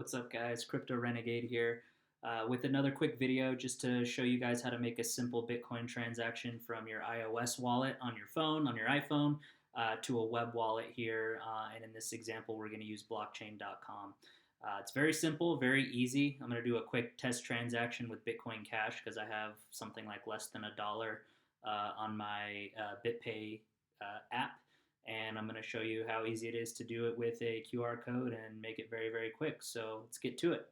What's up, guys? Crypto Renegade here with another quick video just to show you guys how to make a simple Bitcoin transaction from your iOS wallet on your phone, on your iPhone, to a web wallet here. And in this example, we're going to use blockchain.com. It's very simple, very easy. I'm going to do a quick test transaction with Bitcoin Cash because I have something like less than $1 on my BitPay app. And I'm going to show you how easy it is to do it with a QR code and make it very, very quick. So let's get to it.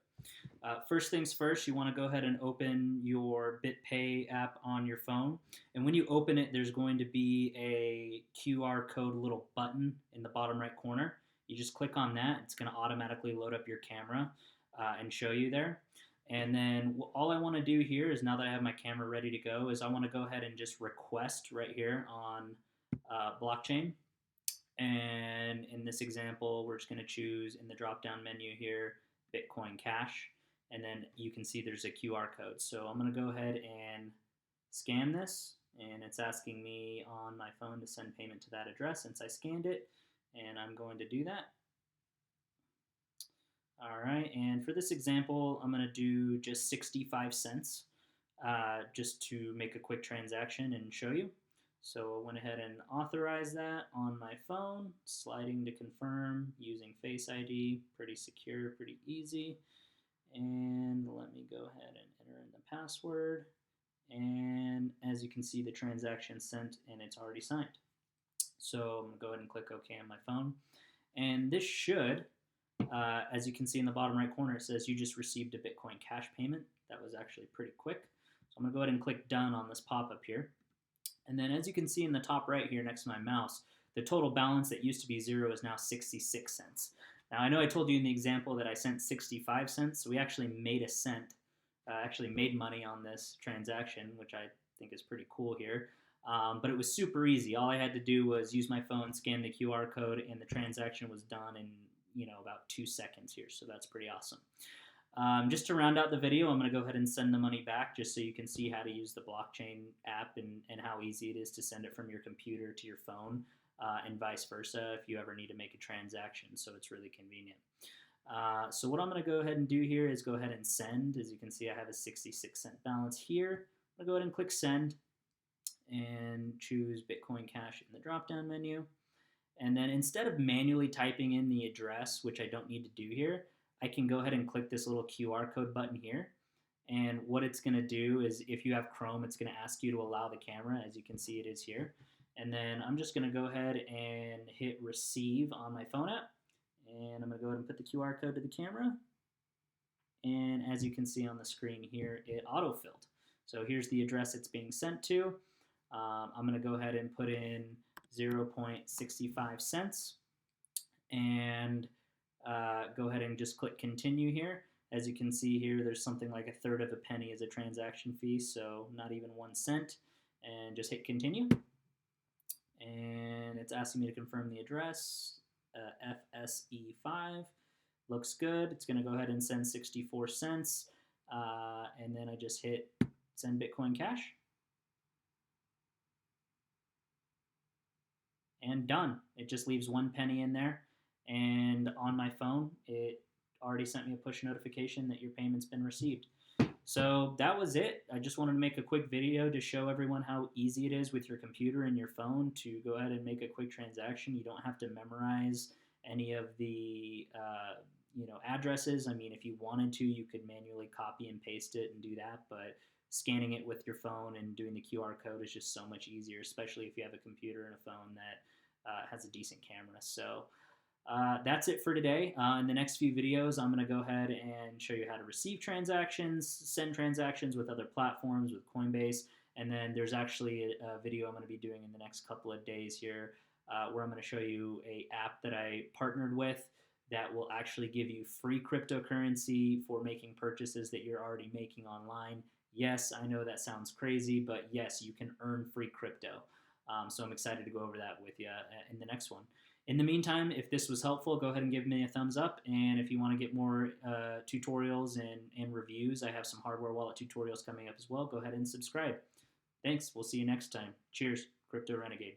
First things first, you want to go ahead and open your BitPay app on your phone. And when you open it, there's going to be a QR code little button in the bottom right corner. You just click on that. It's going to automatically load up your camera and show you there. And then all I want to do here is, now that I have my camera ready to go, is I want to go ahead and just request right here on blockchain. And in this example, we're just going to choose in the drop-down menu here, Bitcoin Cash. And then you can see there's a QR code. So I'm going to go ahead and scan this. And it's asking me on my phone to send payment to that address since I scanned it. And I'm going to do that. All right. And for this example, I'm going to do just 65 cents just to make a quick transaction and show you. So I went ahead and authorized that on my phone, sliding to confirm using Face ID, pretty secure, pretty easy. And let me go ahead and enter in the password. And as you can see, the transaction sent and it's already signed. So I'm gonna go ahead and click OK on my phone. And this should, as you can see in the bottom right corner, it says you just received a Bitcoin Cash payment. That was actually pretty quick. So I'm gonna go ahead and click done on this pop-up here. And then as you can see in the top right here next to my mouse, the total balance that used to be 0 is now 66 cents. Now I know I told you in the example that I sent 65 cents, so we actually made a cent, actually made money on this transaction, which I think is pretty cool here. But it was super easy. All I had to do was use my phone, scan the QR code, and the transaction was done in about 2 seconds here, so that's pretty awesome. Just to round out the video, I'm going to go ahead and send the money back just so you can see how to use the blockchain app and how easy it is to send it from your computer to your phone and vice versa if you ever need to make a transaction. So it's really convenient. So what I'm going to go ahead and do here is go ahead and send. As you can see, I have a 66-cent balance here. I'm going to go ahead and click send and choose Bitcoin Cash in the drop-down menu. And then instead of manually typing in the address, which I don't need to do here, I can go ahead and click this little QR code button here. And what it's going to do is, if you have Chrome, it's going to ask you to allow the camera. As you can see, it is here. And then I'm just going to go ahead and hit receive on my phone app. And I'm going to go ahead and put the QR code to the camera. And as you can see on the screen here, it auto-filled. So here's the address it's being sent to. I'm going to go ahead and put in 0.65 cents. And go ahead and just click continue here. As you can see here, there's something like 1/3 of a penny as a transaction fee, so not even 1 cent. And just hit continue. And it's asking me to confirm the address, FSE5. Looks good. It's going to go ahead and send 64 cents. And then I just hit send Bitcoin Cash. And done. It just leaves 1 penny in there. And on my phone, it already sent me a push notification that your payment's been received. So that was it. I just wanted to make a quick video to show everyone how easy it is with your computer and your phone to go ahead and make a quick transaction. You don't have to memorize any of the addresses. I mean, if you wanted to, you could manually copy and paste it and do that, but scanning it with your phone and doing the QR code is just so much easier, especially if you have a computer and a phone that has a decent camera. So that's it for today. In the next few videos, I'm going to go ahead and show you how to receive transactions, send transactions with other platforms, with Coinbase, and then there's actually a video I'm going to be doing in the next couple of days here where I'm going to show you an app that I partnered with that will actually give you free cryptocurrency for making purchases that you're already making online. Yes, I know that sounds crazy, but yes, you can earn free crypto. So I'm excited to go over that with you in the next one. In the meantime, if this was helpful, go ahead and give me a thumbs up. And if you want to get more tutorials and reviews, I have some hardware wallet tutorials coming up as well. Go ahead and subscribe. Thanks. We'll see you next time. Cheers. Crypto Renegade.